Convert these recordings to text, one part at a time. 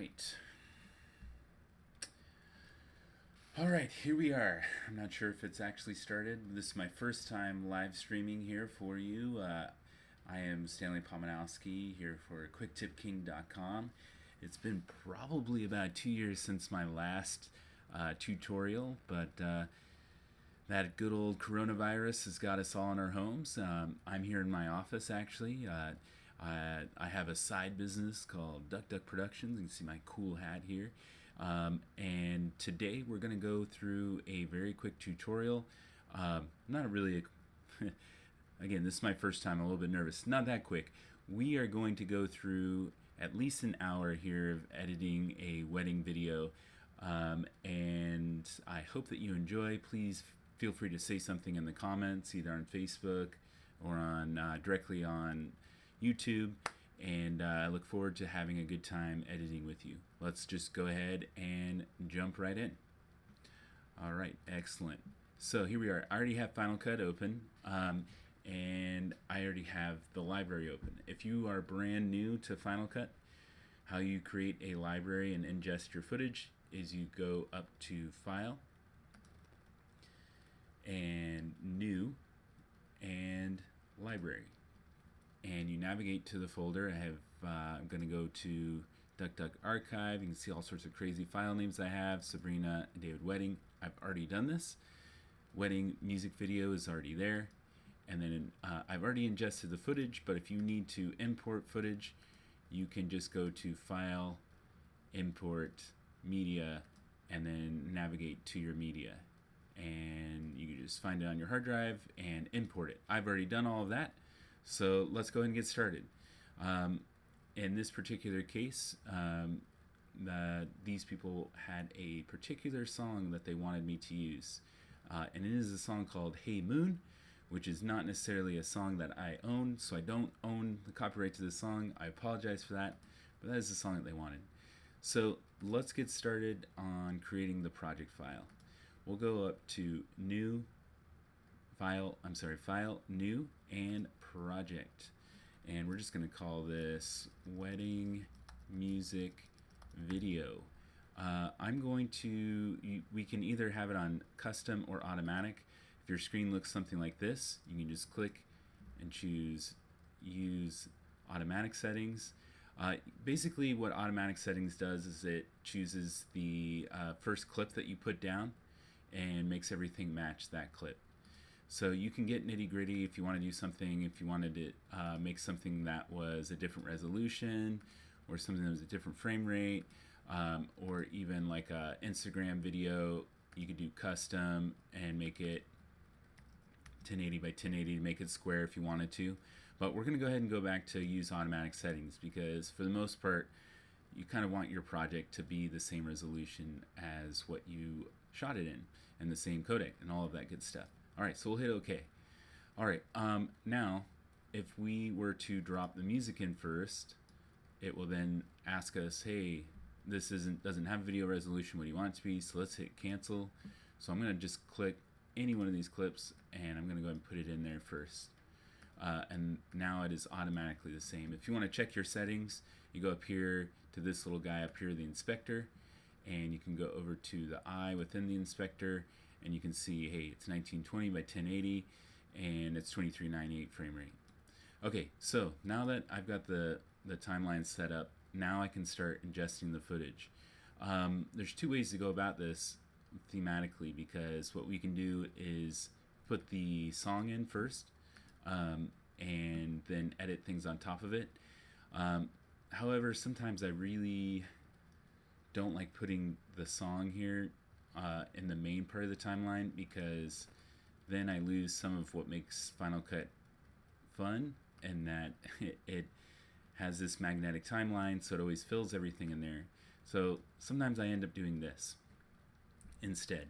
right. All right, here we are. I'm not sure if it's actually started. This is my first time live streaming here for you. I am Stanley Pomanowski here for QuickTipKing.com. It's been probably about 2 years since my last tutorial, but that good old coronavirus has got us all in our homes. I'm here in my office actually. I have a side business called Duck Duck Productions. You can see my cool hat here. And today we're going to go through a very quick tutorial. Not really a again, this is my first time. I'm a little bit nervous. Not that quick. We are going to go through at least an hour here of editing a wedding video. And I hope that you enjoy. Please feel free to say something in the comments, either on Facebook or on directly on YouTube. And I look forward to having a good time editing with you. Let's just go ahead and jump right in. All right, excellent. So here we are. I already have Final Cut open, and I already have the library open. If you are brand new to Final Cut, how you create a library and ingest your footage is you go up to File, and New, and Library. And you navigate to the folder. I'm going to go to DuckDuck Archive. You can see all sorts of crazy file names I have. Sabrina and David Wedding. I've already done this. Wedding music video is already there. And then I've already ingested the footage, but if you need to import footage, you can just go to File, Import, Media, and then navigate to your media. And you can just find it on your hard drive and import it. I've already done all of that. So let's go ahead and get started. In this particular case, these people had a particular song that they wanted me to use. And it is a song called Hey Moon, which is not necessarily a song that I own, so I don't own the copyright to this song. I apologize for that, but that is the song that they wanted. So let's get started on creating the project file. We'll go up to File, New, and Project. And we're just going to call this Wedding Music Video. We can either have it on custom or automatic. If your screen looks something like this, you can just click and choose Use Automatic Settings. Basically what automatic settings does is it chooses the first clip that you put down and makes everything match that clip. So you can get nitty gritty if you want to do something, if you wanted to make something that was a different resolution or something that was a different frame rate, or even like a Instagram video, you could do custom and make it 1080 by 1080 to make it square if you wanted to. But we're going to go ahead and go back to use automatic settings because for the most part, you kind of want your project to be the same resolution as what you shot it in and the same codec and all of that good stuff. All right, so we'll hit OK. All right, now if we were to drop the music in first, it will then ask us, hey, this doesn't have video resolution. What do you want it to be? So let's hit cancel. So I'm going to just click any one of these clips, and I'm going to go ahead and put it in there first. And now it is automatically the same. If you want to check your settings, you go up here to this little guy up here, the inspector, and you can go over to the eye within the inspector, and you can see, hey, it's 1920 by 1080, and it's 2398 frame rate. Okay, so now that I've got the timeline set up, now I can start ingesting the footage. There's two ways to go about this thematically, because what we can do is put the song in first, and then edit things on top of it. However, sometimes I really don't like putting the song here in the main part of the timeline, because then I lose some of what makes Final Cut fun, and that it has this magnetic timeline, so it always fills everything in there. So sometimes I end up doing this instead,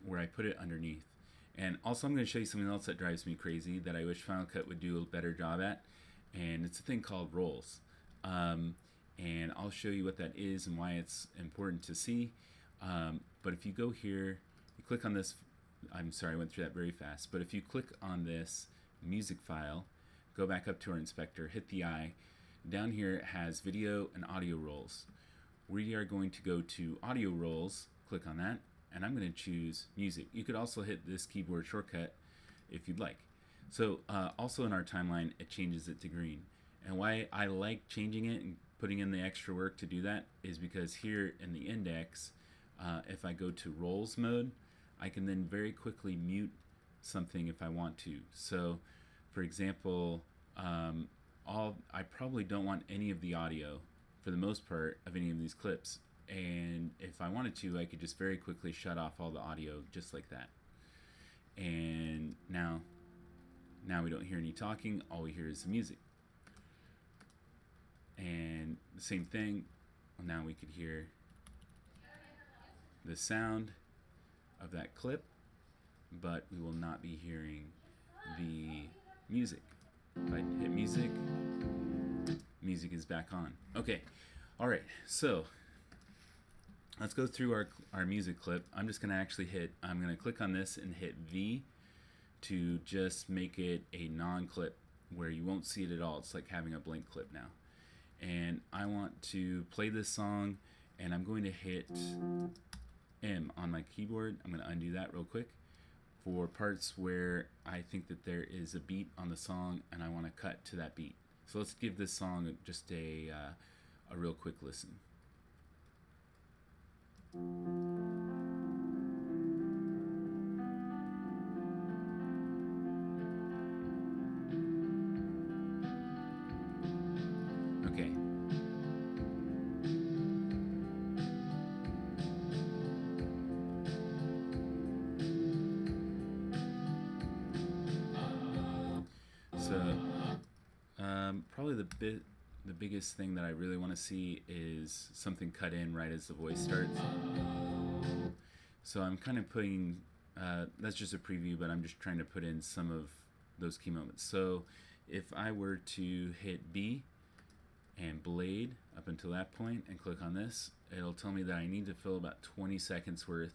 where I put it underneath. And also I'm going to show you something else that drives me crazy that I wish Final Cut would do a better job at, and it's a thing called rolls. And I'll show you what that is and why it's important to see. But if you go here, you click on this, I'm sorry, I went through that very fast, but if you click on this music file, go back up to our inspector, hit the eye. down here it has video and audio roles. We are going to go to audio roles, click on that, and I'm going to choose music. You could also hit this keyboard shortcut if you'd like. So also in our timeline, it changes it to green. And why I like changing it and putting in the extra work to do that is because here in the index, if I go to roles mode, I can then very quickly mute something if I want to. So for example, I probably don't want any of the audio for the most part of any of these clips. And if I wanted to, I could just very quickly shut off all the audio just like that. And now we don't hear any talking, all we hear is the music. And the same thing, now we could hear the sound of that clip, but we will not be hearing the music. If I hit music, music is back on. Okay, all right, so let's go through our music clip. I'm just gonna I'm gonna click on this and hit V to just make it a non-clip where you won't see it at all. It's like having a blank clip now. And I want to play this song, and I'm going to hit M on my keyboard. I'm going to undo that real quick for parts where I think that there is a beat on the song and I want to cut to that beat. So let's give this song just a real quick listen. Okay. So probably the biggest thing that I really want to see is something cut in right as the voice starts. So I'm kind of putting, that's just a preview, but I'm just trying to put in some of those key moments. So if I were to hit B and blade up until that point and click on this, it'll tell me that I need to fill about 20 seconds worth.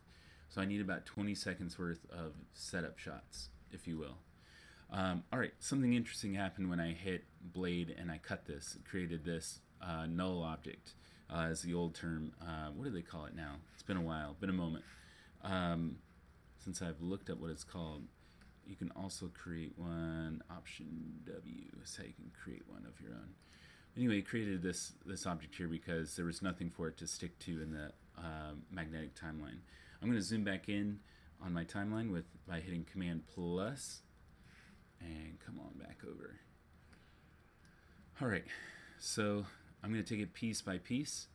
So I need about 20 seconds worth of setup shots, if you will. All right, something interesting happened when I hit blade and I cut this. It created this null object, is the old term. What do they call it now? It's been a while, been a moment. Since I've looked up what it's called. You can also create one, Option W, so you can create one of your own. Anyway, it created this object here because there was nothing for it to stick to in the magnetic timeline. I'm going to zoom back in on my timeline by hitting Command plus, and come on back over. All right, so I'm going to take it piece by piece.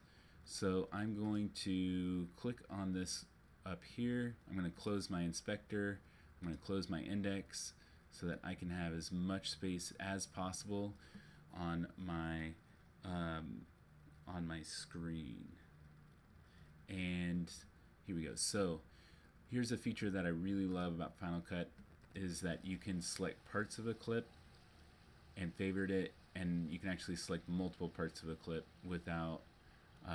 So I'm going to click on this up here. I'm going to close my inspector. I'm going to close my index so that I can have as much space as possible on my screen. And here we go. So here's a feature that I really love about Final Cut is that you can select parts of a clip and favorite it, and you can actually select multiple parts of a clip without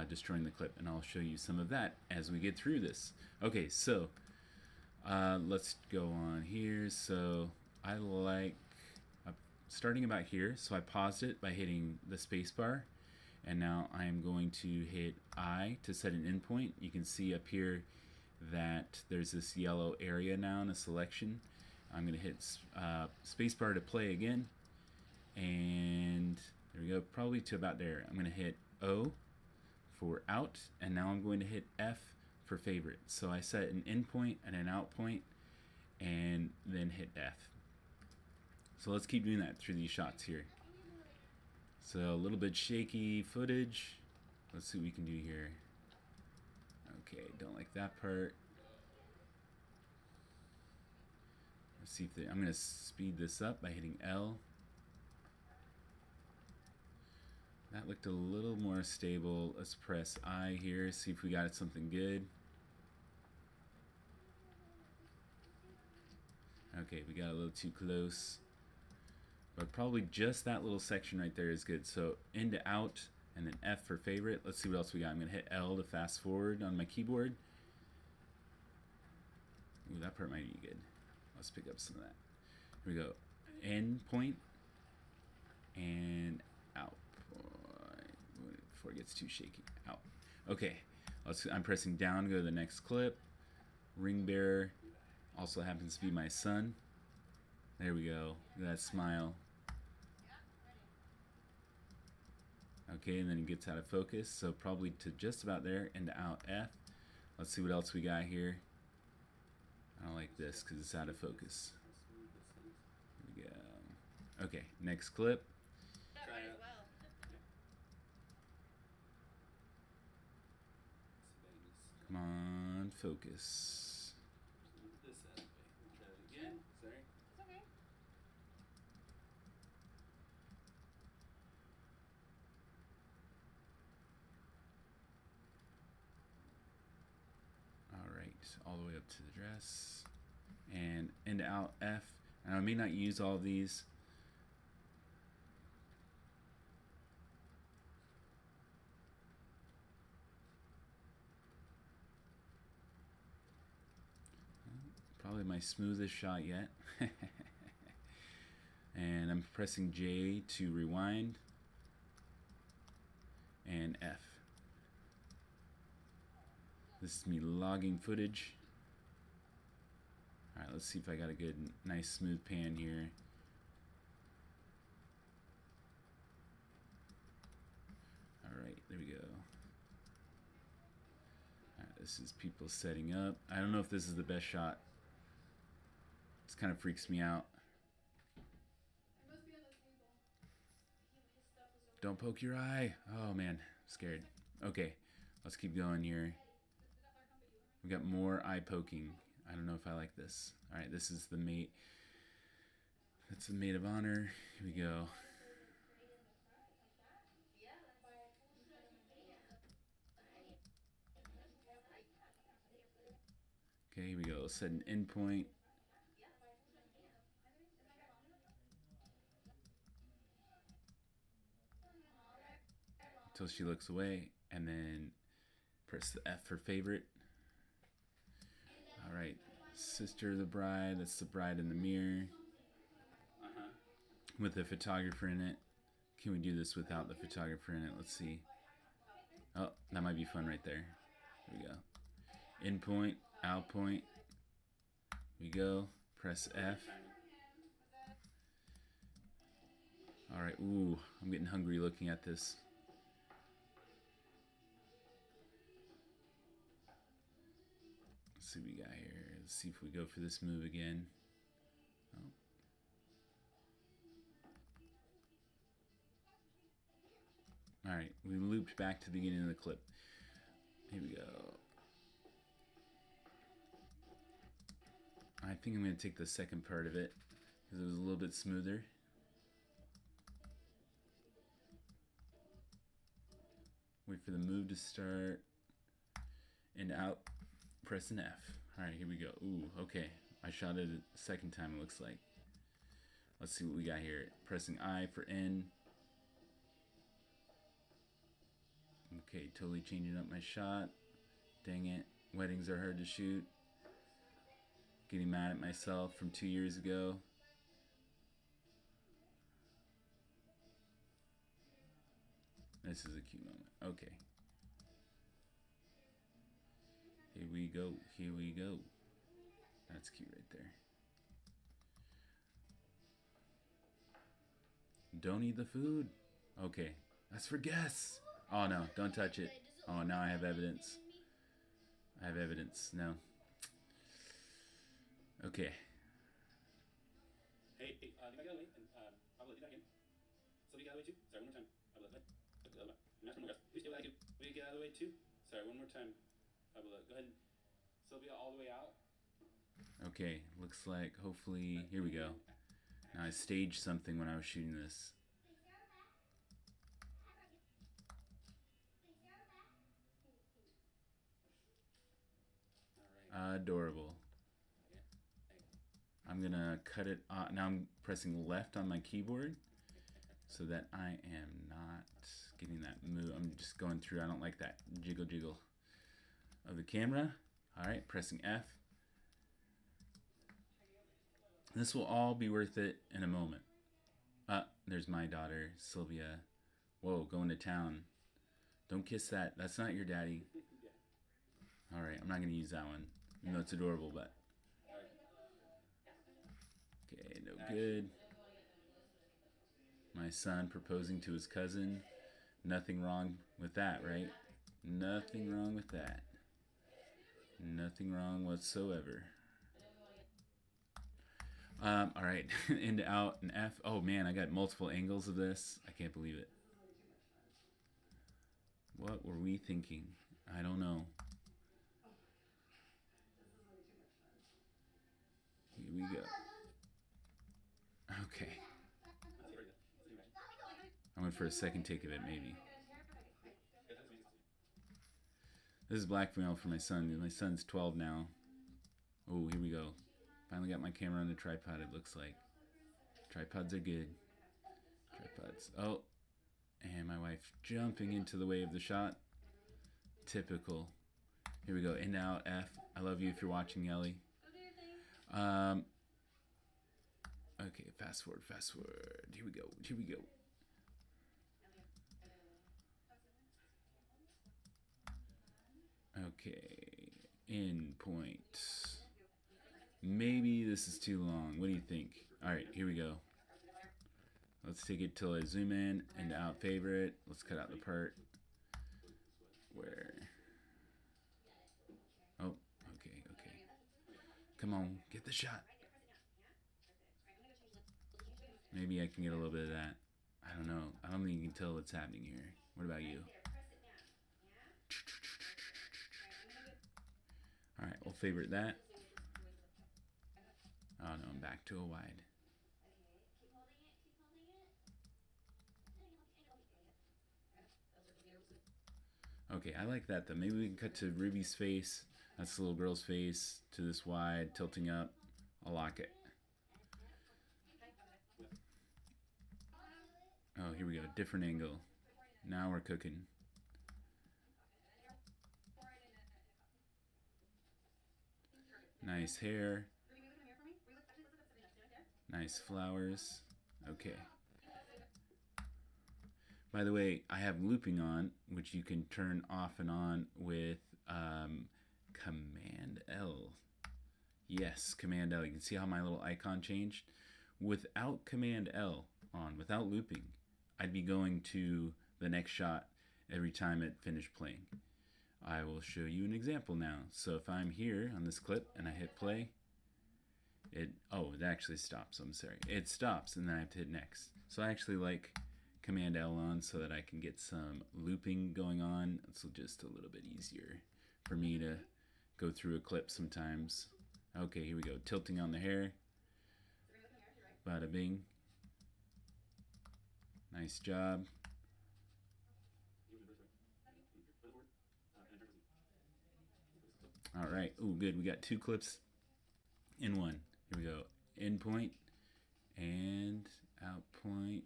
destroying the clip, and I'll show you some of that as we get through this. Okay, so let's go on here. So I like starting about here, so I paused it by hitting the space bar, and now I am going to hit I to set an endpoint. You can see up here that there's this yellow area now in a selection. I'm going to hit spacebar to play again, and there we go, probably to about there. I'm going to hit O for out, and now I'm going to hit F for favorite. So I set an in point and an out point, and then hit F. So let's keep doing that through these shots here. So a little bit shaky footage. Let's see what we can do here. Okay, don't like that part. Let's see if I'm going to speed this up by hitting L. That looked a little more stable. Let's press I here, see if we got something good. Okay, we got a little too close. But probably just that little section right there is good. So in to out, and then F for favorite. Let's see what else we got. I'm going to hit L to fast forward on my keyboard. Ooh, that part might be good. Let's pick up some of that. Here we go. In point and out point. before it gets too shaky. Out. Okay, I'm pressing down to go to the next clip. Ring bearer also happens to be my son. There we go. Look at that smile. Okay, and then it gets out of focus, so probably to just about there and out F. Let's see what else we got here. I don't like this because it's out of focus. Here we go. Okay, next clip. Come on, focus. Try it again. Sorry. It's okay. All right, all the way up to the dress. And into out F. Now I may not use all of these. Probably my smoothest shot yet. And I'm pressing J to rewind. And F. This is me logging footage. Alright, let's see if I got a good, nice smooth pan here. Alright, there we go. Alright, this is people setting up. I don't know if this is the best shot. This kind of freaks me out. Don't poke your eye. Oh man, scared. Okay, let's keep going here. We got more eye poking. I don't know if I like this. All right, this is the mate. That's the maid of honor. Here we go. Okay, here we go. Let's set an endpoint. Until she looks away, and then press the F for favorite. All right, sister of the bride. That's the bride in the mirror. With the photographer in it. Can we do this without the photographer in it? Let's see. Oh, that might be fun right there. There we go. In point, out point. We go. Press F. All right. Ooh, I'm getting hungry looking at this. Let's see what we got here. Let's see if we go for this move again. Oh. All right, we looped back to the beginning of the clip. Here we go. I think I'm going to take the second part of it because it was a little bit smoother. Wait for the move to start. And out. Press an F. All right, here we go. Ooh, okay. I shot it a second time, it looks like. Let's see what we got here. Pressing I for N. Okay, totally changing up my shot. Dang it. Weddings are hard to shoot. Getting mad at myself from 2 years ago. This is a cute moment. Okay. Here we go. Here we go. That's cute right there. Don't eat the food. Okay. That's for guests. Oh no, don't touch it. Oh, now I have evidence. I have evidence. No. Okay. Hey, leave my guy away, and I will do that again. So we get out of the way too. Sorry, one more time. I will let the other one. Not one more guys. We still like you. We get out of the way too. Sorry, one more time. I will go ahead. Sylvia, all the way out. Okay, looks like hopefully here we go. Now I staged something when I was shooting this. Adorable. I'm gonna cut it off. Now I'm pressing left on my keyboard so that I am not getting that move. I'm just going through. I don't like that jiggle jiggle of the camera. All right, pressing F. This will all be worth it in a moment. There's my daughter, Sylvia. Whoa, going to town. Don't kiss that. That's not your daddy. Yeah. All right, I'm not going to use that one. Even though it's adorable, but. Okay, no good. My son proposing to his cousin. Nothing wrong with that, right? Nothing wrong with that. Nothing wrong whatsoever. All right, into out and F. Oh man, I got multiple angles of this. I can't believe it. What were we thinking? I don't know. Here we go. Okay. I went for a second take of it, maybe. This is blackmail for my son. My son's 12 now. Oh, here we go. Finally got my camera on the tripod, it looks like. Tripods are good. Tripods. Oh, and my wife jumping into the way of the shot. Typical. Here we go. In, out, F. I love you if you're watching, Yelly. Okay, fast forward, fast forward. Here we go, here we go. Okay, in point. Maybe this is too long. What do you think? All right, here we go. Let's take it till I zoom in and out favorite. Let's cut out the part where. Oh, okay, okay. Come on, get the shot. Maybe I can get a little bit of that. I don't know. I don't think you can tell what's happening here. What about you? All right, we'll favorite that. Oh no, I'm back to a wide. Okay, I like that though. Maybe we can cut to Ruby's face. That's the little girl's face. To this wide, tilting up. I'll lock it. Oh, here we go. Different angle. Now we're cooking. Nice hair. Nice flowers. Okay. By the way, I have looping on, which you can turn off and on with Command L. Yes, Command L. You can see how my little icon changed. Without Command L on, without looping, I'd be going to the next shot every time it finished playing. I will show you an example now. So if I'm here on this clip and I hit play, it actually stops. I'm sorry. It stops and then I have to hit next. So I actually like Command L on so that I can get some looping going on. It's just a little bit easier for me to go through a clip sometimes. Okay, here we go. Tilting on the hair. Bada bing. Nice job. All right. Ooh, good. We got two clips in one. Here we go. In point and out point.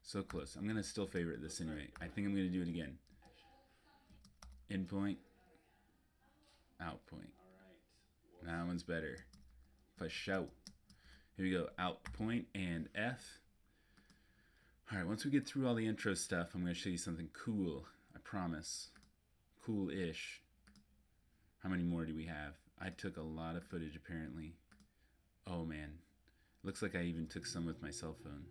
So close. I'm going to still favorite this anyway. I think I'm going to do it again. In point, out point. That one's better. For show. Here we go. Out point and F. All right, once we get through all the intro stuff, I'm going to show you something cool. I promise. Cool-ish. How many more do we have? I took a lot of footage, apparently. Oh, man. Looks like I even took some with my cell phone.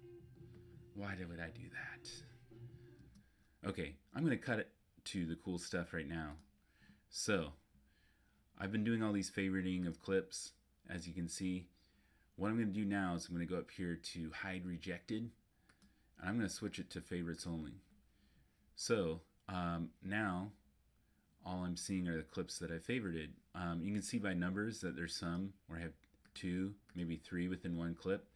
Why would I do that? Okay, I'm going to cut it to the cool stuff right now. So, I've been doing all these favoriting of clips, as you can see. What I'm going to do now is I'm going to go up here to hide rejected. And I'm going to switch it to favorites only. So, now, all I'm seeing are the clips that I favorited. You can see by numbers that there's some where I have 2, maybe 3 within one clip.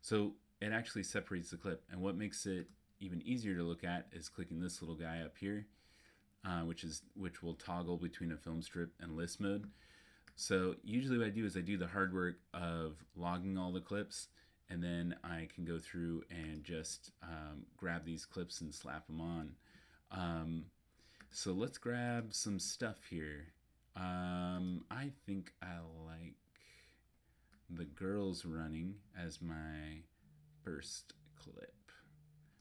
So it actually separates the clip. And what makes it even easier to look at is clicking this little guy up here, which will toggle between a film strip and list mode. So usually what I do is I do the hard work of logging all the clips, and then I can go through and just grab these clips and slap them on. So let's grab some stuff here. I think I like the girls running as my first clip.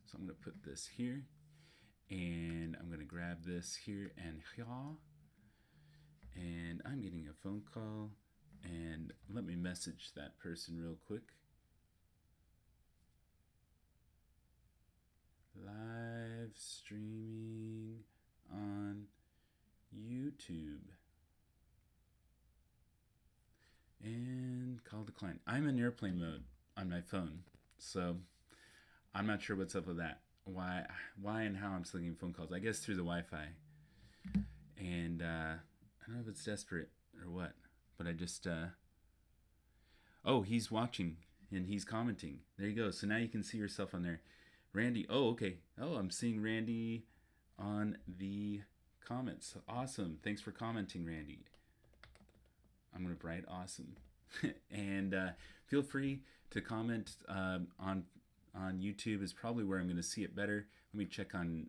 So I'm I'm going to put this here, and I'm going to grab this here and here. And I'm getting a phone call, and let me message that person real quick. Live streaming on YouTube. And call decline. I'm in airplane mode on my phone, so I'm not sure what's up with that. Why and how I'm still getting phone calls. I guess through the Wi-Fi. And I don't know if it's desperate or what, but I just oh, he's watching and he's commenting. There you go. So now you can see yourself on there. Randy. Oh, okay. Oh, I'm seeing Randy on the comments. Awesome. Thanks for commenting, Randy. I'm going to write awesome. And feel free to comment on YouTube is probably where I'm going to see it better. Let me check on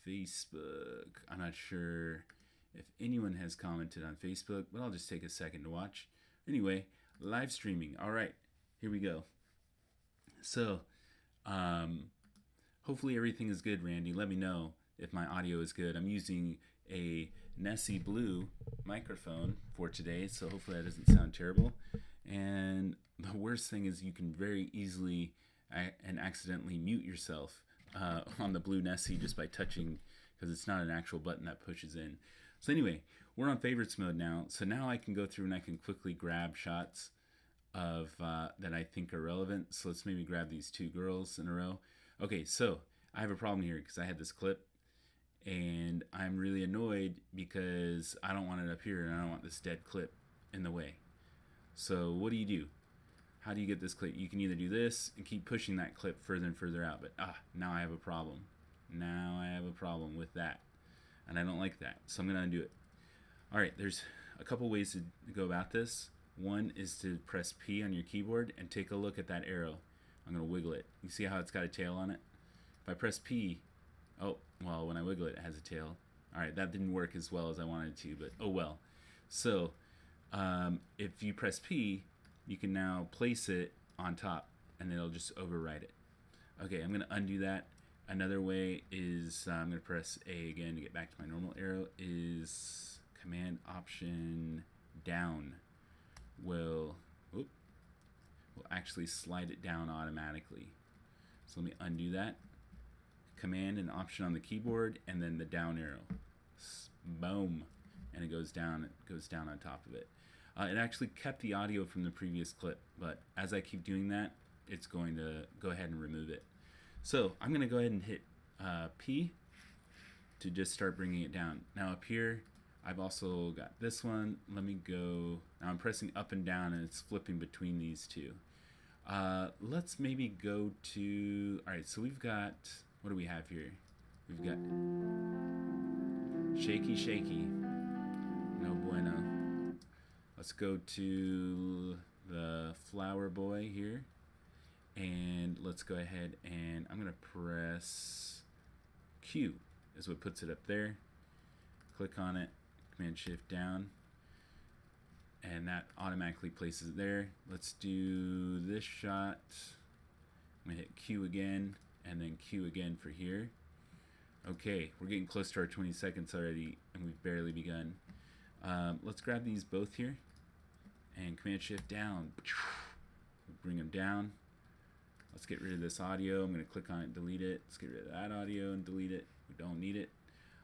Facebook. I'm not sure if anyone has commented on Facebook, but I'll just take a second to watch. Anyway, live streaming. All right, here we go. So, hopefully everything is good, Randy. Let me know if my audio is good. I'm using a Nessie Blue microphone for today, so hopefully that doesn't sound terrible. And the worst thing is you can very easily and accidentally mute yourself on the Blue Nessie just by touching, because it's not an actual button that pushes in. So anyway, we're on favorites mode now. So now I can go through and I can quickly grab shots of that I think are relevant. So let's maybe grab these two girls in a row. Okay, so I have a problem here because I had this clip and I'm really annoyed because I don't want it up here and I don't want this dead clip in the way. So what do you do? How do you get this clip? You can either do this and keep pushing that clip further and further out, but now I have a problem. Now I have a problem with that, and I don't like that, so I'm going to undo it. All right, there's a couple ways to go about this. One is to press P on your keyboard and take a look at that arrow. I'm going to wiggle it. You see how it's got a tail on it? If I press P, oh, well, when I wiggle it, it has a tail. All right, that didn't work as well as I wanted it to, but oh well. So if you press P, you can now place it on top, and it'll just overwrite it. Okay, I'm going to undo that. Another way is I'm going to press A again to get back to my normal arrow, is Command Option down will actually slide it down automatically. So let me undo that. Command and Option on the keyboard, and then the down arrow. Boom. And it goes down on top of it. It actually kept the audio from the previous clip, but as I keep doing that, it's going to go ahead and remove it. So I'm going to go ahead and hit P to just start bringing it down. Now up here, I've also got this one. Let me go. Now I'm pressing up and down, and it's flipping between these two. Let's maybe go to, all right, so we've got, what do we have here? We've got shaky, shaky. No bueno. Let's go to the flower boy here, and let's go ahead and I'm gonna press Q is what puts it up there. Click on it, Command Shift down, and that automatically places it there. Let's do this shot. I'm gonna hit Q again and then Q again for here. Okay, we're getting close to our 20 seconds already, and we've barely begun. Let's grab these both here and Command Shift down. Bring them down. Let's get rid of this audio. I'm going to click on it, delete it. Let's get rid of that audio and delete it. We don't need it.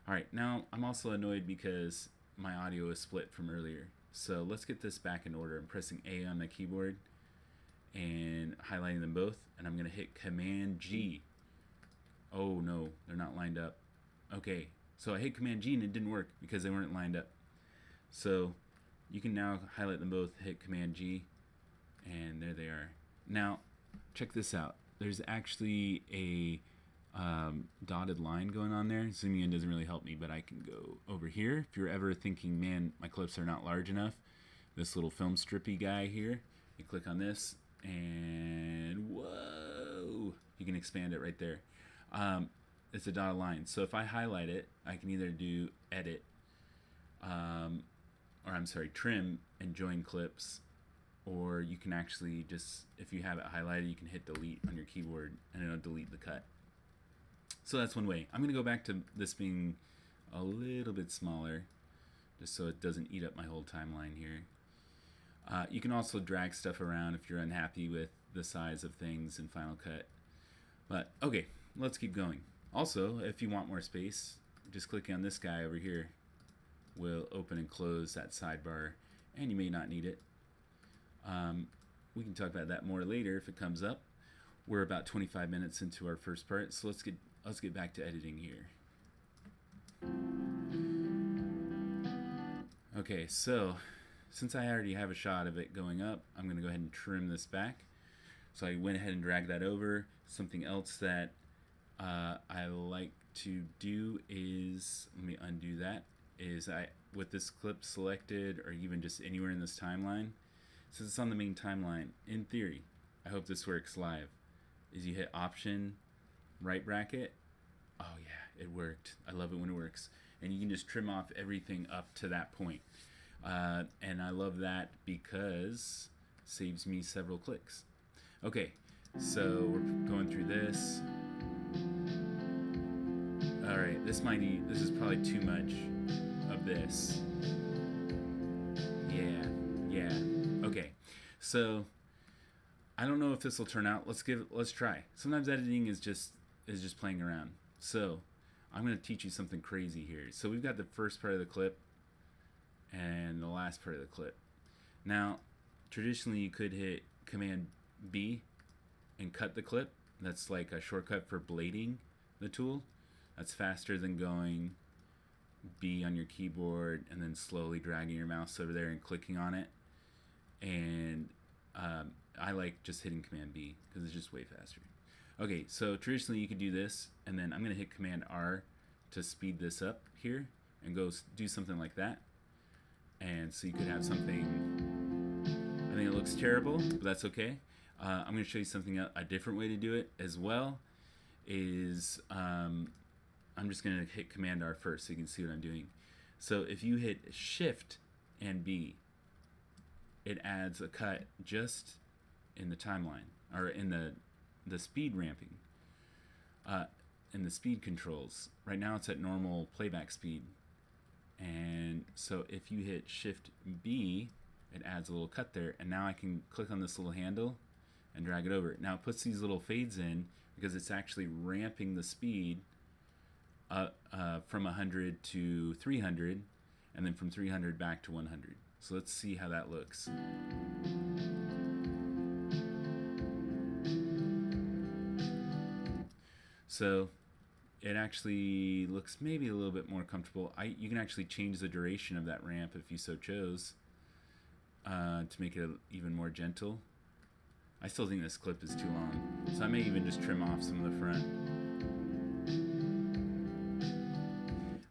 All right, now I'm also annoyed because my audio is split from earlier. So let's get this back in order. I'm pressing A on my keyboard and highlighting them both, and I'm going to hit Command G. Oh no, they're not lined up. Okay, so I hit Command G and it didn't work because they weren't lined up. So you can now highlight them both, hit Command G, and there they are. Now, check this out. There's actually a dotted line going on there. Zooming in doesn't really help me, but I can go over here. If you're ever thinking, man, my clips are not large enough, this little film strippy guy here, you click on this, and whoa, you can expand it right there. It's a dotted line. So if I highlight it, I can either do Edit, trim and join clips, or you can actually just, if you have it highlighted, you can hit delete on your keyboard and it'll delete the cut. So that's one way. I'm going to go back to this being a little bit smaller, just so it doesn't eat up my whole timeline here. You can also drag stuff around if you're unhappy with the size of things in Final Cut. But okay, let's keep going. Also, if you want more space, just clicking on this guy over here will open and close that sidebar, and you may not need it. We can talk about that more later if it comes up. We're about 25 minutes into our first part, so let's get back to editing here. Okay, so since I already have a shot of it going up, I'm going to go ahead and trim this back. So I went ahead and dragged that over. Something else that I like to do is, let me undo that, is with this clip selected or even just anywhere in this timeline, since it's on the main timeline, in theory, I hope this works live, is you hit Option, right bracket. Oh yeah, it worked. I love it when it works. And you can just trim off everything up to that point. And I love that because it saves me several clicks. Okay, so we're going through this. All right, this is probably too much of this. Yeah. Okay, so I don't know if this will turn out. Let's try. Sometimes editing is just playing around. So I'm going to teach you something crazy here. So we've got the first part of the clip and the last part of the clip. Now, traditionally you could hit Command B and cut the clip. That's like a shortcut for blading the tool. That's faster than going B on your keyboard and then slowly dragging your mouse over there and clicking on it. And I like just hitting Command B because it's just way faster. Okay, so traditionally you could do this, and then I'm going to hit Command R to speed this up here and go do something like that. And so you could have something, I think it looks terrible, but that's okay. I'm going to show you something, a different way to do it as well, is I'm just going to hit Command R first so you can see what I'm doing. So if you hit Shift and B, it adds a cut just in the timeline, or in the speed ramping, in the speed controls. Right now it's at normal playback speed. And so if you hit Shift B, it adds a little cut there, and now I can click on this little handle and drag it over. Now it puts these little fades in because it's actually ramping the speed from 100 to 300, and then from 300 back to 100. So let's see how that looks. So it actually looks maybe a little bit more comfortable. You can actually change the duration of that ramp if you so chose, to make it even more gentle. I still think this clip is too long, so I may even just trim off some of the front.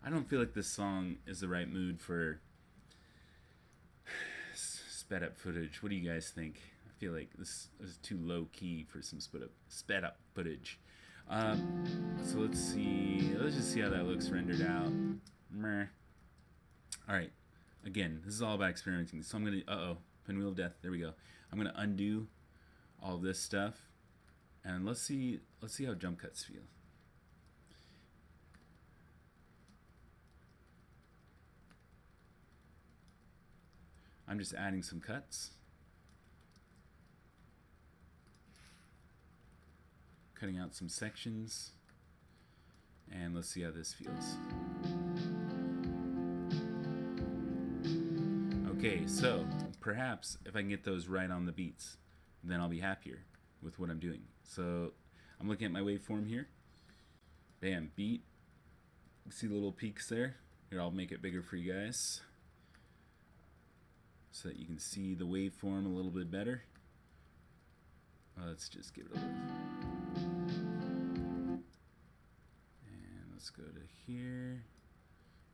I don't feel like this song is the right mood for sped up footage. What do you guys think? I feel like this is too low key for some sped up footage. So let's see. Let's just see how that looks rendered out. Meh. All right. Again, this is all about experimenting. So I'm gonna pinwheel of death. There we go. I'm gonna undo all this stuff, and let's see how jump cuts feel. I'm just adding some cuts, cutting out some sections, and let's see how this feels. Okay, so perhaps if I can get those right on the beats, then I'll be happier with what I'm doing. So I'm looking at my waveform here. Bam, beat. You see the little peaks there? Here, I'll make it bigger for you guys so that you can see the waveform a little bit better. Let's just give it a little. And let's go to here.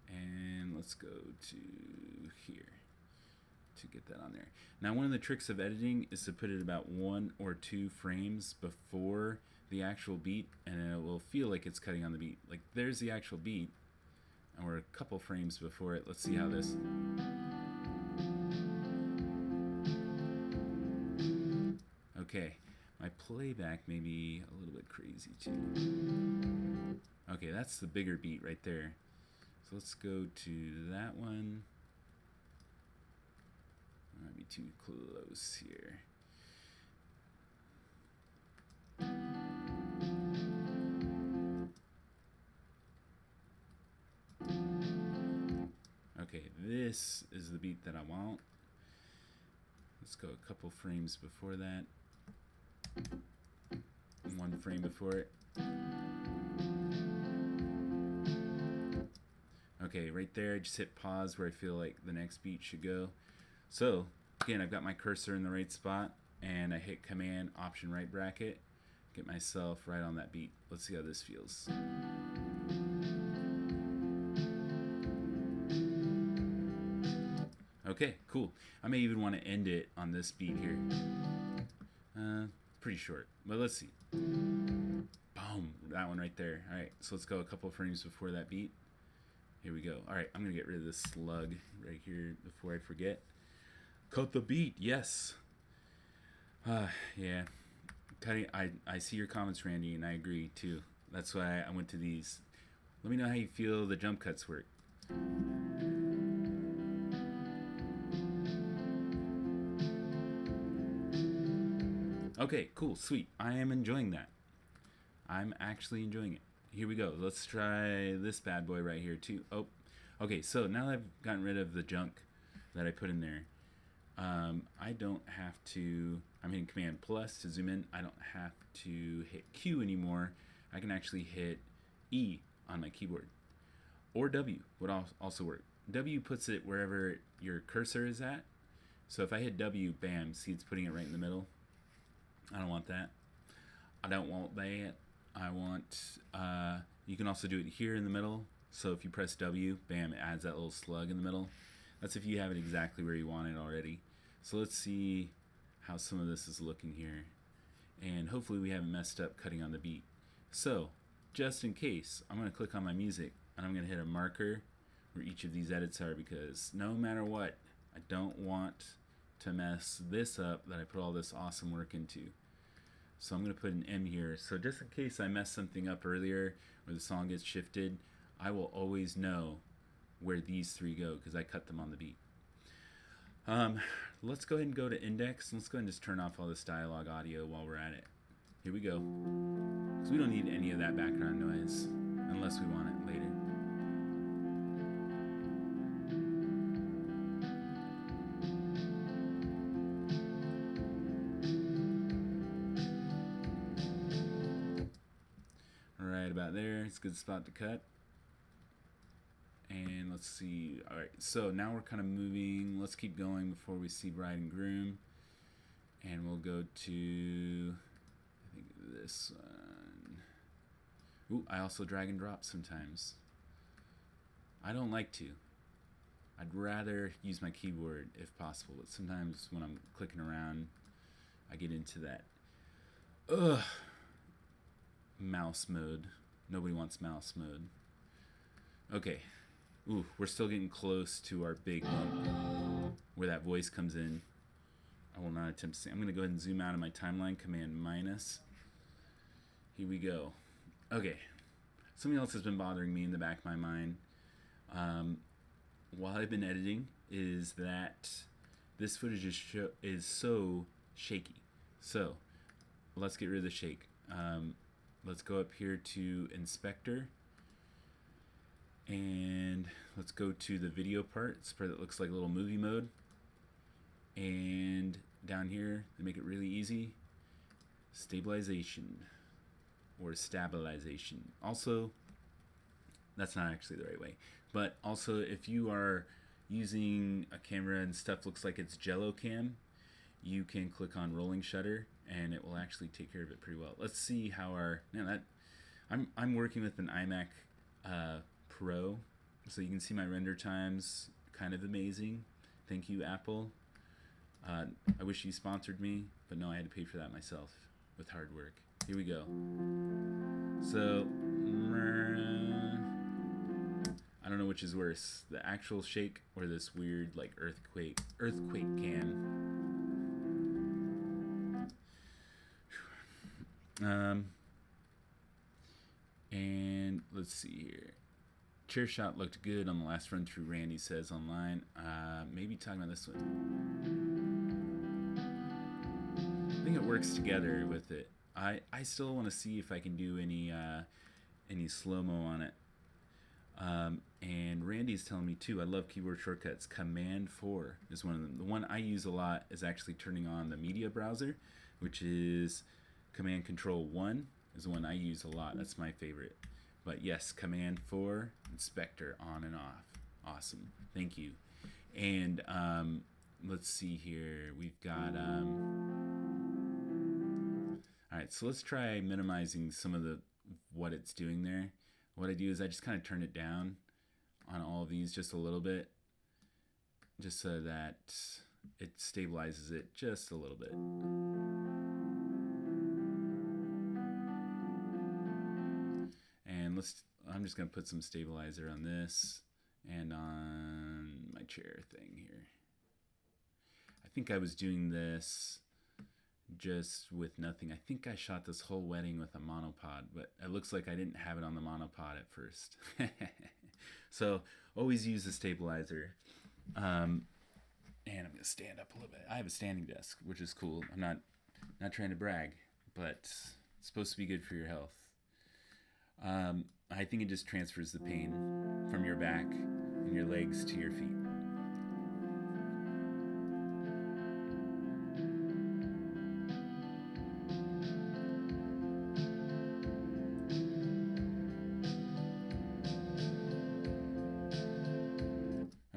And let's go to here to get that on there. Now, one of the tricks of editing is to put it about 1 or 2 frames before the actual beat, and it will feel like it's cutting on the beat. Like, there's the actual beat, and we're a couple frames before it. Let's see how this. Okay, my playback may be a little bit crazy too. Okay, that's the bigger beat right there. So let's go to that one. Might be too close here. Okay, this is the beat that I want. Let's go a couple frames before that. One frame before it. Okay, right there, I just hit pause where I feel like the next beat should go. So, again, I've got my cursor in the right spot, and I hit Command, Option, right bracket, get myself right on that beat. Let's see how this feels. Okay, cool. I may even want to end it on this beat here. Pretty short, but let's see. Boom, that one right there. All right, so let's go a couple frames before that beat. Here we go. All right, I'm gonna get rid of this slug right here before I forget. Cut the beat, yes. Yeah, cutting. I see your comments, Randy, and I agree too. That's why I went to these. Let me know how you feel the jump cuts work. Okay, cool, sweet. I am enjoying that. I'm actually enjoying it. Here we go. Let's try this bad boy right here too. Oh, okay. So now that I've gotten rid of the junk that I put in there, I don't have to. I'm hitting Command Plus to zoom in. I don't have to hit Q anymore. I can actually hit E on my keyboard, or W would also work. W puts it wherever your cursor is at. So if I hit W, bam, see it's putting it right in the middle. I don't want that. I don't want that. I want, you can also do it here in the middle. So if you press W, bam, it adds that little slug in the middle. That's if you have it exactly where you want it already. So let's see how some of this is looking here. And hopefully we haven't messed up cutting on the beat. So just in case, I'm going to click on my music and I'm going to hit a marker where each of these edits are, because no matter what, I don't want to mess this up that I put all this awesome work into. So I'm going to put an M here. So just in case I mess something up earlier or the song gets shifted, I will always know where these three go because I cut them on the beat. Let's go ahead and go to index. Let's go ahead and just turn off all this dialogue audio while we're at it. Here we go. Because we don't need any of that background noise unless we want it later. Right about there. It's a good spot to cut. And let's see. All right, so now we're kind of moving. Let's keep going before we see bride and groom. And we'll go to, I think, this one. Ooh, I also drag and drop sometimes. I don't like to. I'd rather use my keyboard if possible, but sometimes when I'm clicking around, I get into that. Mouse mode. Nobody wants mouse mode. Okay. Ooh, we're still getting close to our big bump where that voice comes in. I will not attempt to say. I'm going to go ahead and zoom out of my timeline, Command minus. Here we go. Okay. Something else has been bothering me in the back of my mind while I've been editing is that this footage is so shaky. So let's get rid of the shake. Let's go up here to Inspector. And let's go to the video part. It's part that looks like a little movie mode. And down here, they make it really easy. Stabilization or stabilization. Also, that's not actually the right way. But also, if you are using a camera and stuff looks like it's Jello cam, you can click on rolling shutter and it will actually take care of it pretty well. Let's see how our, I'm working with an iMac Pro, so you can see my render times, kind of amazing. Thank you, Apple. I wish you sponsored me, but no, I had to pay for that myself with hard work. Here we go. So, I don't know which is worse, the actual shake or this weird like earthquake cam. Um, and let's see here. Chair shot looked good on the last run through, Randy says online. Maybe talking about this one. I think it works together with it. I still want to see if I can do any slow-mo on it. And Randy's telling me too, I love keyboard shortcuts. Command 4 is one of them. The one I use a lot is actually turning on the media browser, which is Command Control 1 is the one I use a lot. That's my favorite. But yes, Command 4, Inspector on and off. Awesome. Thank you. And let's see here. We've got... all right, so let's try minimizing some of what it's doing there. What I do is I just kind of turn it down on all of these just a little bit, just so that it stabilizes it just a little bit. And I'm just going to put some stabilizer on this and on my chair thing here. I think I was doing this just with nothing. I think I shot this whole wedding with a monopod, but it looks like I didn't have it on the monopod at first. So always use a stabilizer. And I'm going to stand up a little bit. I have a standing desk, which is cool. I'm not trying to brag, but it's supposed to be good for your health. I think it just transfers the pain from your back and your legs to your feet.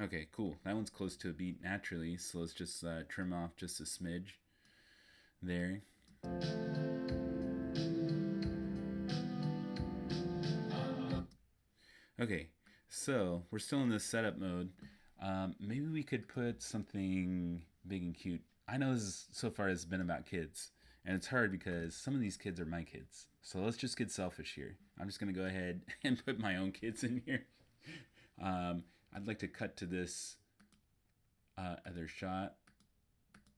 Okay, cool. That one's close to a beat naturally, so let's just trim off just a smidge there. Okay, so we're still in this setup mode. Maybe we could put something big and cute. I know this so far has been about kids, and it's hard because some of these kids are my kids. So let's just get selfish here. I'm just going to go ahead and put my own kids in here. I'd like to cut to this other shot.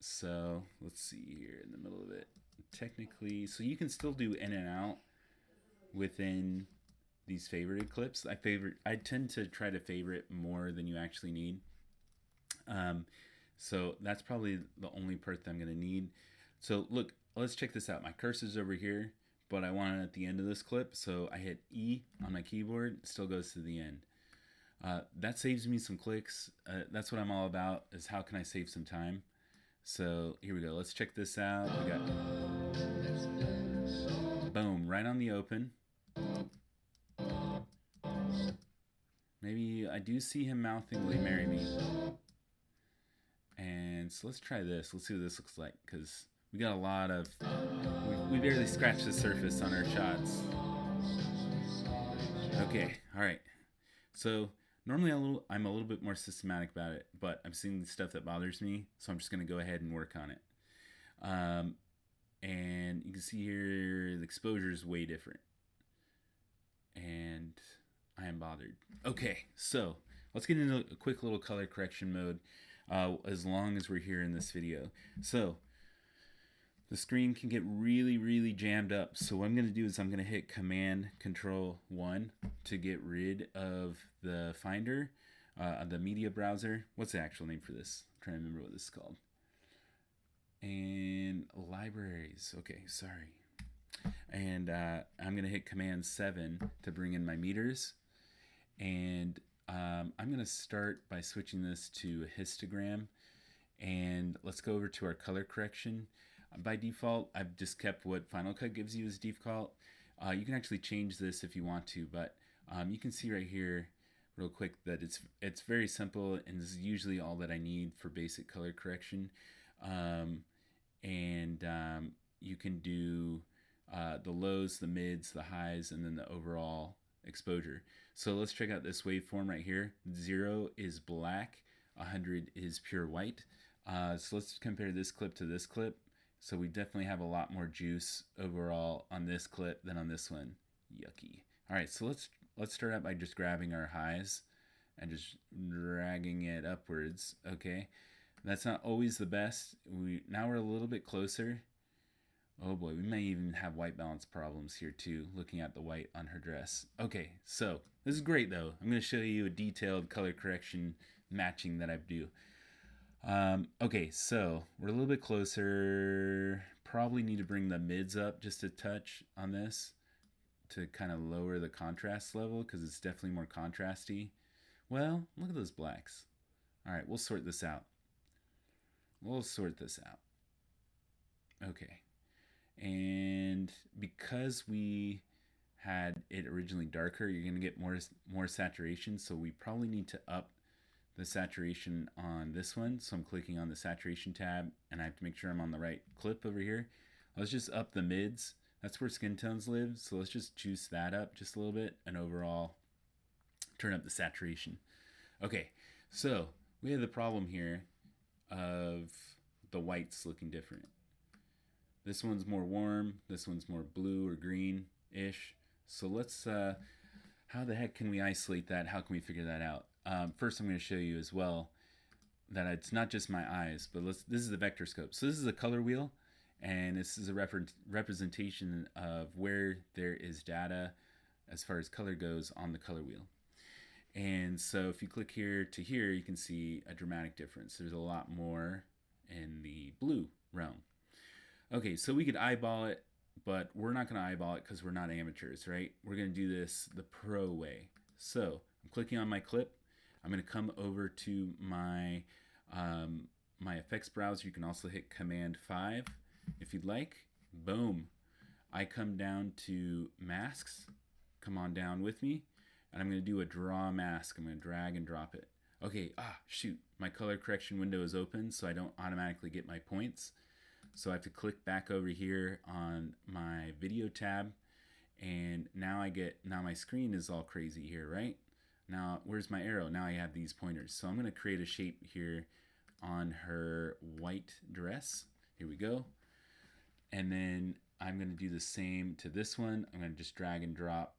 So let's see here in the middle of it. Technically, so you can still do in and out within these favorited clips. I tend to try to favorite more than you actually need. So that's probably the only part that I'm going to need. So look, let's check this out. My cursor's over here, but I want it at the end of this clip. So I hit E on my keyboard, it still goes to the end. That saves me some clicks. That's what I'm all about, is how can I save some time. So here we go. Let's check this out. We got boom, right on the open. Maybe I do see him mouthing "Will you marry me?" And so let's try this. Let's see what this looks like, because we got a lot of... We barely scratched the surface on our shots. Okay, all right. So normally I'm a little bit more systematic about it, but I'm seeing stuff that bothers me, so I'm just going to go ahead and work on it. And you can see here the exposure is way different. And I am bothered. Okay, so let's get into a quick little color correction mode as long as we're here in this video. So the screen can get really, really jammed up. So what I'm going to do is I'm going to hit Command Control 1 to get rid of the Finder, the media browser. What's the actual name for this? I'm trying to remember what this is called. And libraries. Okay, sorry. And I'm going to hit Command 7 to bring in my meters. And I'm going to start by switching this to a histogram. And let's go over to our color correction. By default, I've just kept what Final Cut gives you as default. You can actually change this if you want to, but you can see right here real quick that it's very simple, and this is usually all that I need for basic color correction. You can do the lows, the mids, the highs, and then the overall exposure. So let's check out this waveform right here. 0 is black, 100 is pure white. So let's compare this clip to this clip. So we definitely have a lot more juice overall on this clip than on this one. Yucky. All right, so let's start out by just grabbing our highs and just dragging it upwards. Okay, that's not always the best. Now we're a little bit closer. Oh boy, we may even have white balance problems here too, looking at the white on her dress. Okay, so this is great though. I'm going to show you a detailed color correction matching that I do. Okay, so we're a little bit closer. Probably need to bring the mids up just a touch on this to kind of lower the contrast level because it's definitely more contrasty. Well, look at those blacks. All right, we'll sort this out. Okay. And because we had it originally darker, you're going to get more saturation. So we probably need to up the saturation on this one. So I'm clicking on the saturation tab and I have to make sure I'm on the right clip over here. Let's just up the mids. That's where skin tones live. So let's just juice that up just a little bit and overall turn up the saturation. Okay, so we have the problem here of the whites looking different. This one's more warm, this one's more blue or green-ish. So let's, how the heck can we isolate that? How can we figure that out? First I'm going to show you as well that it's not just my eyes, but this is the vector scope. So this is a color wheel, and this is a representation of where there is data as far as color goes on the color wheel. And so if you click here to here, you can see a dramatic difference. There's a lot more in the blue realm. Okay, so we could eyeball it, but we're not going to eyeball it because we're not amateurs, right? We're going to do this the pro way. So I'm clicking on my clip. I'm going to come over to my my effects browser. You can also hit Command 5 if you'd like. Boom. I come down to masks. Come on down with me. And I'm going to do a draw mask. I'm going to drag and drop it. Okay, shoot. My color correction window is open, so I don't automatically get my points. So I have to click back over here on my video tab, and now my screen is all crazy here, right? Now, where's my arrow? Now I have these pointers. So I'm going to create a shape here on her white dress. Here we go. And then I'm going to do the same to this one. I'm going to just drag and drop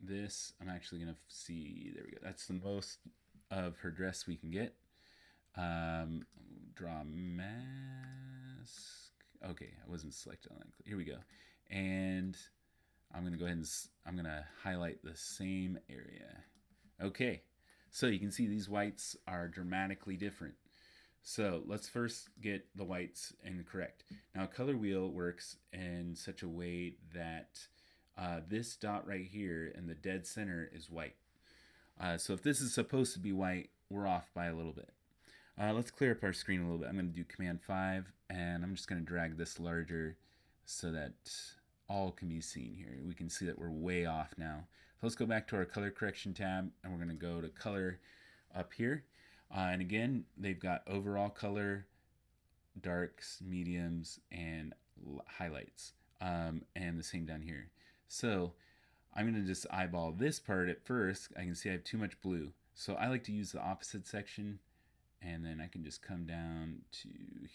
this. I'm actually going to see, there we go. That's the most of her dress we can get. Draw mask. Okay, I wasn't selected on that. Here we go. And I'm going to go ahead and I'm going to highlight the same area. Okay, so you can see these whites are dramatically different. So let's first get the whites incorrect. Now, color wheel works in such a way that this dot right here in the dead center is white. So if this is supposed to be white, we're off by a little bit. Let's clear up our screen a little bit. I'm going to do Command 5, and I'm just going to drag this larger so that all can be seen here. We can see that we're way off now. So let's go back to our color correction tab, and we're going to go to color up here. And again, they've got overall color, darks, mediums, and highlights, and the same down here. So I'm going to just eyeball this part at first. I can see I have too much blue. So I like to use the opposite section, and then I can just come down to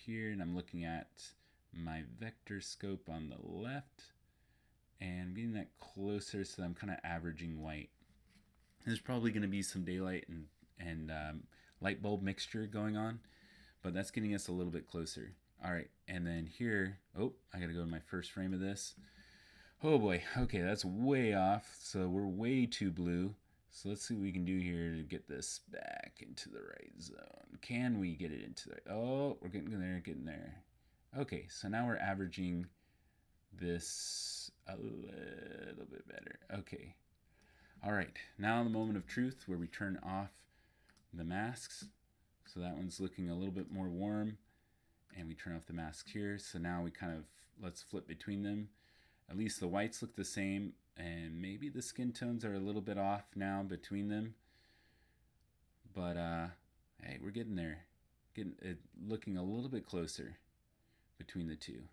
here, and I'm looking at my vector scope on the left, and I'm getting that closer so I'm kind of averaging white. There's probably going to be some daylight and light bulb mixture going on, but that's getting us a little bit closer. All right, and then here, I got to go to my first frame of this. Oh boy, okay, that's way off, so we're way too blue. So let's see what we can do here to get this back into the right zone. Can we get it into the, oh, we're getting there. Okay, so now we're averaging this a little bit better. Okay, all right, now the moment of truth where we turn off the masks. So that one's looking a little bit more warm, and we turn off the masks here. So now we kind of, let's flip between them. At least the whites look the same, and maybe the skin tones are a little bit off now between them. But hey, we're getting there. Getting it looking a little bit closer between the two.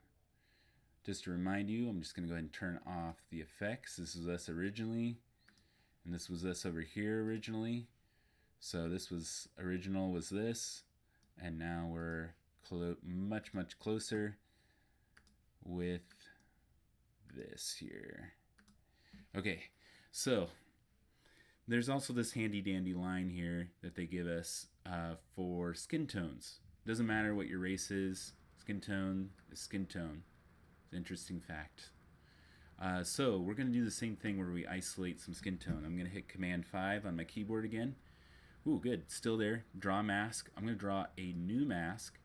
Just to remind you, I'm just going to go ahead and turn off the effects. This was us originally, and this was us over here originally. So this was original was this, and now we're much closer with this here. Okay, so there's also this handy dandy line here that they give us for skin tones. Doesn't matter what your race is, skin tone is skin tone. Interesting fact. So we're going to do the same thing where we isolate some skin tone. I'm going to hit Command 5 on my keyboard again. Ooh, good. Still there. Draw mask. I'm going to draw a new mask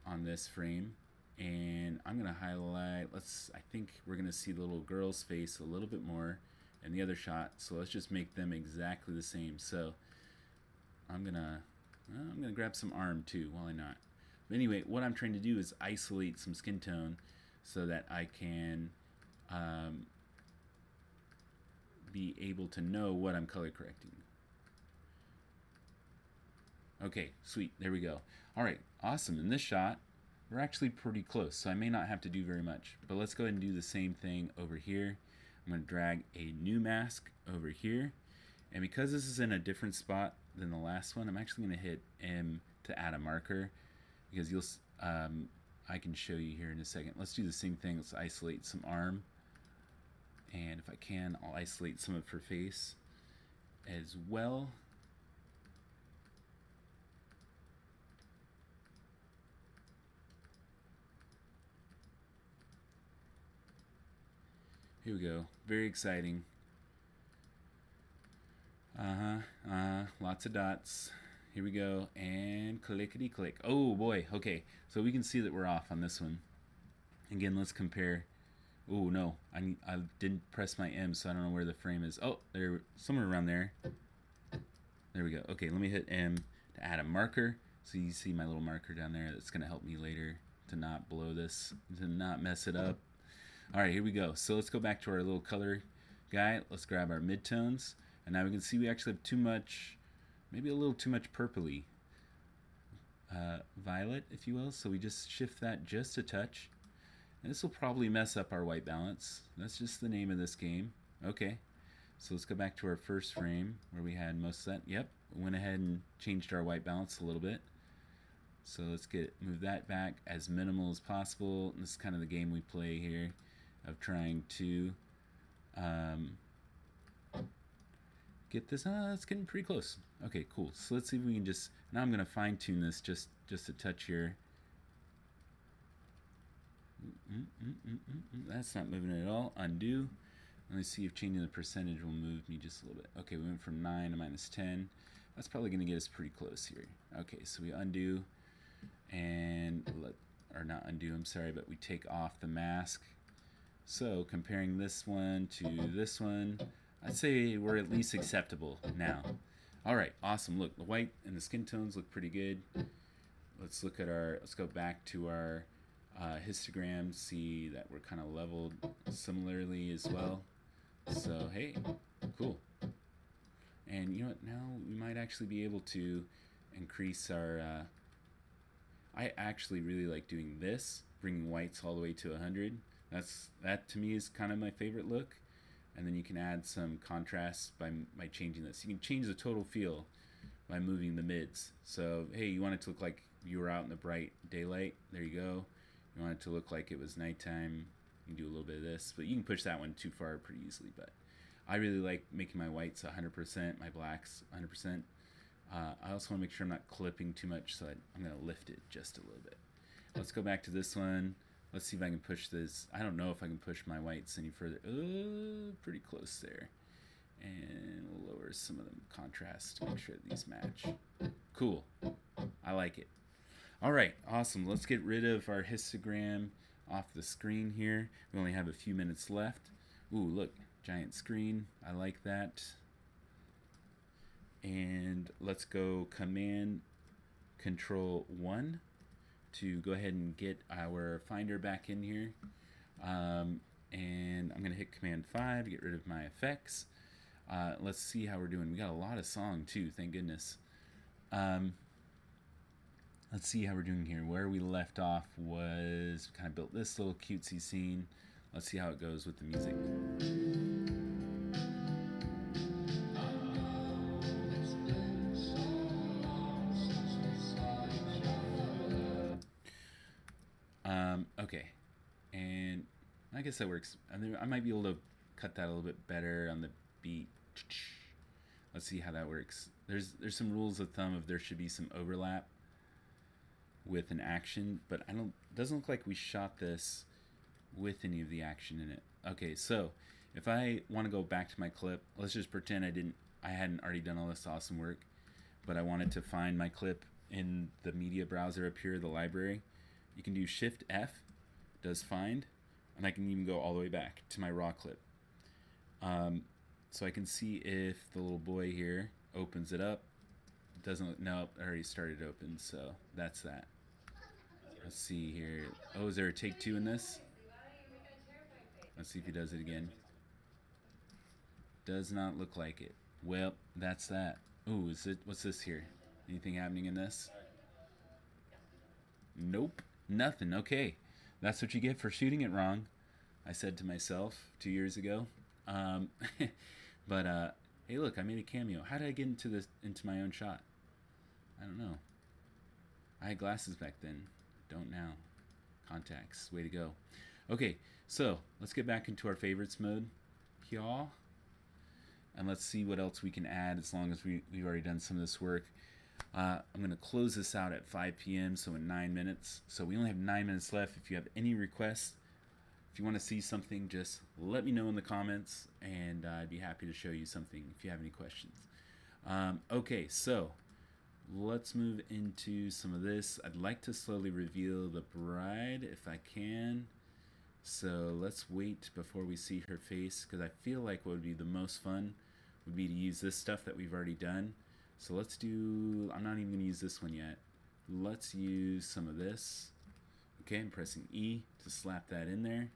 on this frame. And I'm going to highlight, I think we're going to see the little girl's face a little bit more in the other shot. So let's just make them exactly the same. So I'm going to grab some arm too, why not? But anyway, what I'm trying to do is isolate some skin tone so that I can be able to know what I'm color correcting. Okay, sweet, there we go. All right, awesome. In this shot, we're actually pretty close, so I may not have to do very much. But let's go ahead and do the same thing over here. I'm going to drag a new mask over here. And because this is in a different spot than the last one, I'm actually going to hit M to add a marker, because I can show you here in a second. Let's do the same thing. Let's isolate some arm. And if I can, I'll isolate some of her face as well. Here we go. Very exciting. Lots of dots. Here we go. And clickety click. Oh boy. Okay. So we can see that we're off on this one. Again, let's compare. Oh no. I didn't press my M, so I don't know where the frame is. Oh, there, somewhere around there. There we go. Okay, let me hit M to add a marker. So you see my little marker down there. That's going to help me later to not blow this, to not mess it up. All right, here we go. So let's go back to our little color guy. Let's grab our midtones. And now we can see we actually have too much, maybe a little too much purpley violet, if you will. So we just shift that just a touch. And this will probably mess up our white balance. That's just the name of this game. Okay, so let's go back to our first frame where we had most of that. Yep, went ahead and changed our white balance a little bit. So let's move that back as minimal as possible. And this is kind of the game we play here, of trying to get this. It's getting pretty close. Okay, cool. So let's see if we can just, now I'm going to fine tune this just a touch here. That's not moving at all. Undo. Let me see if changing the percentage will move me just a little bit. Okay, we went from 9 to -10. That's probably going to get us pretty close here. Okay, so we undo and or not undo, I'm sorry, but we take off the mask. So comparing this one to this one, I'd say we're at least acceptable now. All right, awesome. Look, the white and the skin tones look pretty good. Let's look at let's go back to our histogram, see that we're kind of leveled similarly as well. So, hey, cool. And you know what, now we might actually be able to increase our, I actually really like doing this, bringing whites all the way to 100. That to me is kind of my favorite look. And then you can add some contrast by changing this. You can change the total feel by moving the mids. So, hey, you want it to look like you were out in the bright daylight. There you go. You want it to look like it was nighttime. You can do a little bit of this, but you can push that one too far pretty easily. But I really like making my whites 100%, my blacks 100%. I also want to make sure I'm not clipping too much, so I'm going to lift it just a little bit. Let's go back to this one. Let's see if I can push this. I don't know if I can push my whites any further. Pretty close there. And we'll lower some of the contrast to make sure these match. Cool. I like it. All right, awesome. Let's get rid of our histogram off the screen here. We only have a few minutes left. Ooh, look, giant screen. I like that. And let's go Command Control 1 to go ahead and get our Finder back in here. And I'm going to hit Command 5 to get rid of my effects. Let's see how we're doing. We got a lot of song too, thank goodness. Let's see how we're doing here. Where we left off was kind of built this little cutesy scene. Let's see how it goes with the music. Okay, and I guess that works. I might be able to cut that a little bit better on the beat. Let's see how that works. There's some rules of thumb of there should be some overlap with an action, but doesn't look like we shot this with any of the action in it. Okay, so if I want to go back to my clip, let's just pretend I hadn't already done all this awesome work, but I wanted to find my clip in the media browser up here, the library. You can do Shift F, does find, and I can even go all the way back to my raw clip. So I can see if the little boy here opens it up. Doesn't, nope, I already started open, so that's that. Let's see here. Oh, is there a take two in this? Let's see if he does it again. Does not look like it. Well, that's that. Oh, what's this here? Anything happening in this? Nope, nothing. Okay, that's what you get for shooting it wrong, I said to myself 2 years ago. But hey, look, I made a cameo. How did I get into my own shot? I don't know. I had glasses back then. Don't now. Contacts. Way to go. Okay, so let's get back into our favorites mode. Y'all. And let's see what else we can add as long as we've already done some of this work. I'm going to close this out at 5 p.m., so in 9 minutes. So we only have 9 minutes left. If you have any requests, if you want to see something, just let me know in the comments, and I'd be happy to show you something if you have any questions. Okay, so let's move into some of this. I'd like to slowly reveal the bride if I can. So let's wait before we see her face, because I feel like what would be the most fun would be to use this stuff that we've already done. So let's do, I'm not even going to use this one yet. Let's use some of this. Okay, I'm pressing E to slap that in there.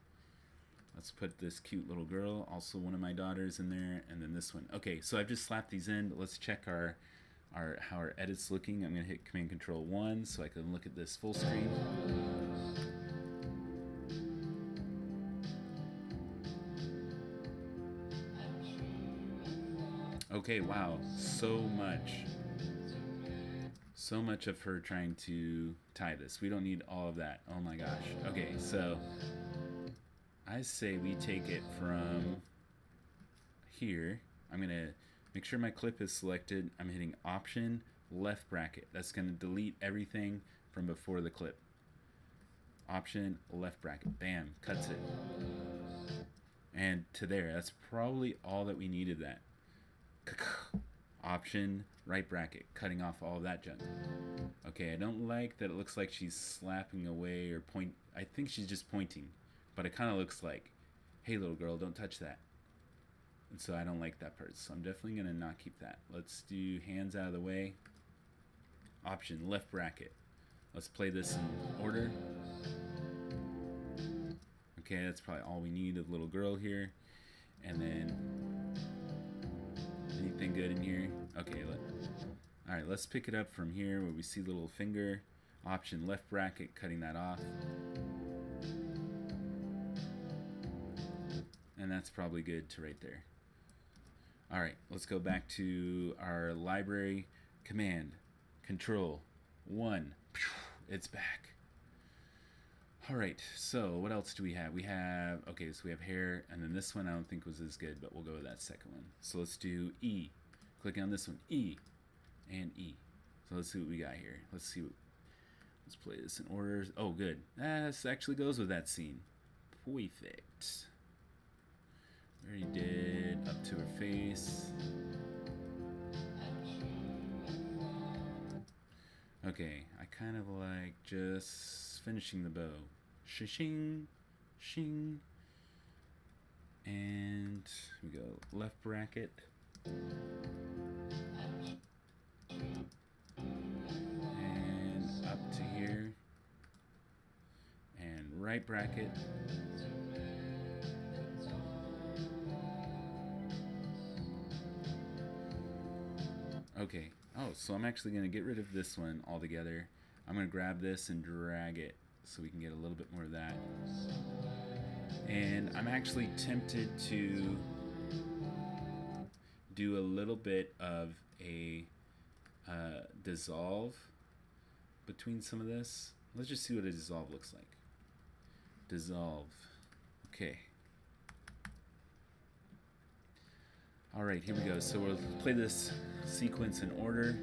Let's put this cute little girl, also one of my daughters, in there, and then this one. Okay, so I've just slapped these in, but let's check how our edit's looking. I'm going to hit Command Control 1 so I can look at this full screen. Okay, wow, so much of her trying to tie this. We don't need all of that. Oh my gosh. Okay, so I say we take it from here. I'm going to make sure my clip is selected. I'm hitting Option, left bracket. That's going to delete everything from before the clip. Option, left bracket. Bam, cuts it. And to there. That's probably all that we needed that. Option, right bracket, cutting off all of that junk. Okay, I don't like that it looks like she's slapping away or point. I think she's just pointing, but it kind of looks like, hey little girl, don't touch that. And so I don't like that part, so I'm definitely gonna not keep that. Let's do hands out of the way. Option, left bracket. Let's play this in order. Okay, that's probably all we need of little girl here. And then anything good in here? Okay, alright, let's pick it up from here where we see little finger. Option, left bracket, cutting that off. And that's probably good to right there. Alright, let's go back to our library. Command, Control, 1. It's back. Alright, so what else do we have? We have, okay, so we have hair, and then this one I don't think was as good, but we'll go with that second one. So let's do E. Click on this one, E, and E. So let's see what we got here. Let's play this in order. Oh, good. This actually goes with that scene. Perfect. We already did up to her face. Okay, I kind of like just finishing the bow. Shing, shing. And we go left bracket. And up to here. And right bracket. Okay. Oh, so I'm actually going to get rid of this one altogether. I'm going to grab this and drag it so we can get a little bit more of that. And I'm actually tempted to do a little bit of a dissolve between some of this. Let's just see what a dissolve looks like. Dissolve. Okay. Alright, here we go. So we'll play this sequence in order.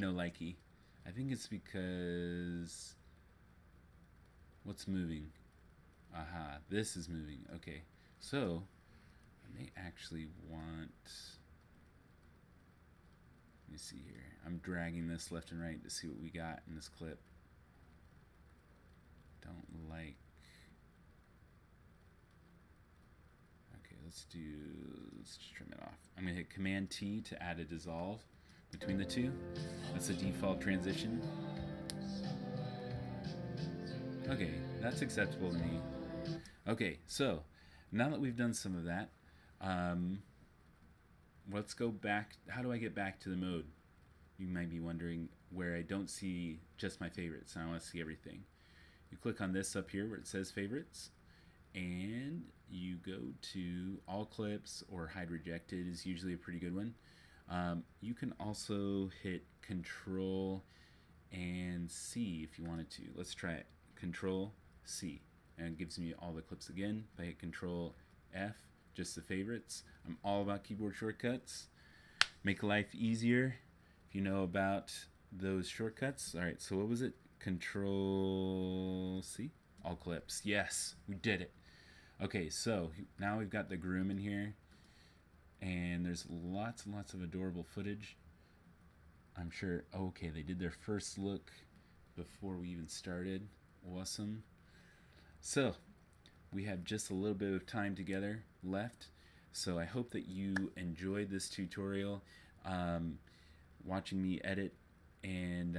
no likey. I think it's because what's moving? Aha, this is moving. Okay, so I may actually want. Let me see here. I'm dragging this left and right to see what we got in this clip. Don't like. Okay, let's just trim it off. I'm gonna hit Command T to add a dissolve between the two. That's the default transition. Okay, that's acceptable to me. Okay, so now that we've done some of that, let's go back. How do I get back to the mode? You might be wondering, where I don't see just my favorites. I want to see everything. You click on this up here where it says favorites, and you go to all clips, or hide rejected is usually a pretty good one. You can also hit Control and C if you wanted to. Let's try it. Control C, and it gives me all the clips again. If I hit Control F, just the favorites. I'm all about keyboard shortcuts. Make life easier if you know about those shortcuts. All right, so what was it? Control C, all clips. Yes, we did it. Okay, so now we've got the groom in here, and there's lots and lots of adorable footage. I'm sure. Okay, they did their first look before we even started. Awesome. So we have just a little bit of time together left, so I hope that you enjoyed this tutorial, watching me edit, and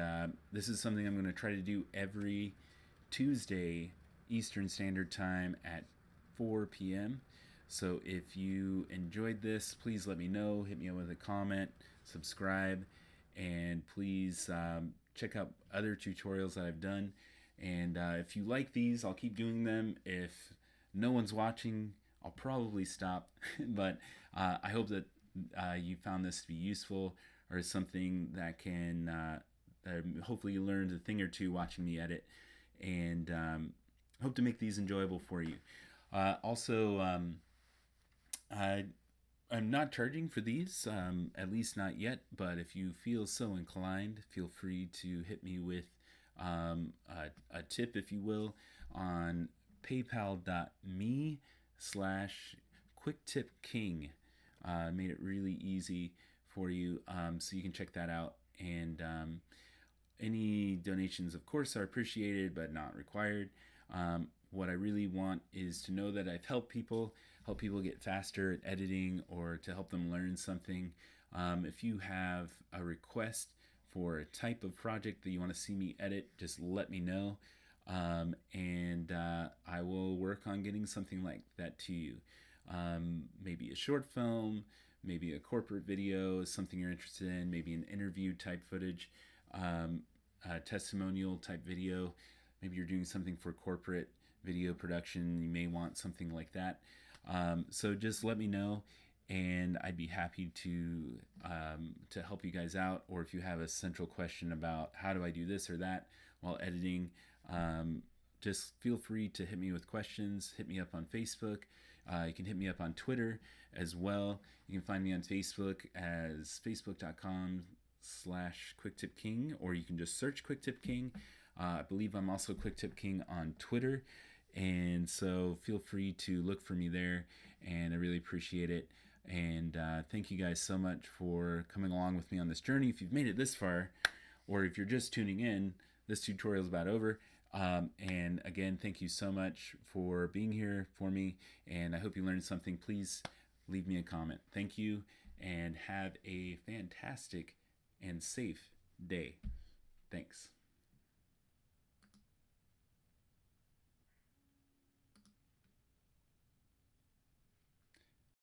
this is something I'm going to try to do every Tuesday Eastern Standard Time at 4 p.m. So if you enjoyed this, please let me know. Hit me up with a comment, subscribe, and please check out other tutorials that I've done. And if you like these, I'll keep doing them. If no one's watching, I'll probably stop. But I hope that you found this to be useful, or something that can hopefully you learned a thing or two watching me edit, and hope to make these enjoyable for you. Also, I'm not charging for these, at least not yet, but if you feel so inclined, feel free to hit me with a tip, if you will, on paypal.me/quicktipking. Made it really easy for you, so you can check that out. And any donations, of course, are appreciated but not required. What I really want is to know that I've helped people get faster at editing, or to help them learn something. If you have a request for a type of project that you want to see me edit, just let me know, and I will work on getting something like that to you. Maybe a short film, maybe a corporate video, something you're interested in, maybe an interview type footage, a testimonial type video. Maybe you're doing something for corporate video production, you may want something like that. So just let me know, and I'd be happy to help you guys out. Or if you have a central question about how do I do this or that while editing, just feel free to hit me with questions. Hit me up on Facebook. You can hit me up on Twitter as well. You can find me on Facebook as facebook.com/quicktipking, or you can just search quicktipking. I believe I'm also quicktipking on Twitter, and so feel free to look for me there, and I really appreciate it. And thank you guys so much for coming along with me on this journey. If you've made it this far, or if you're just tuning in, this tutorial is about over. And again, thank you so much for being here for me, and I hope you learned something. Please leave me a comment. Thank you, and have a fantastic and safe day. Thanks.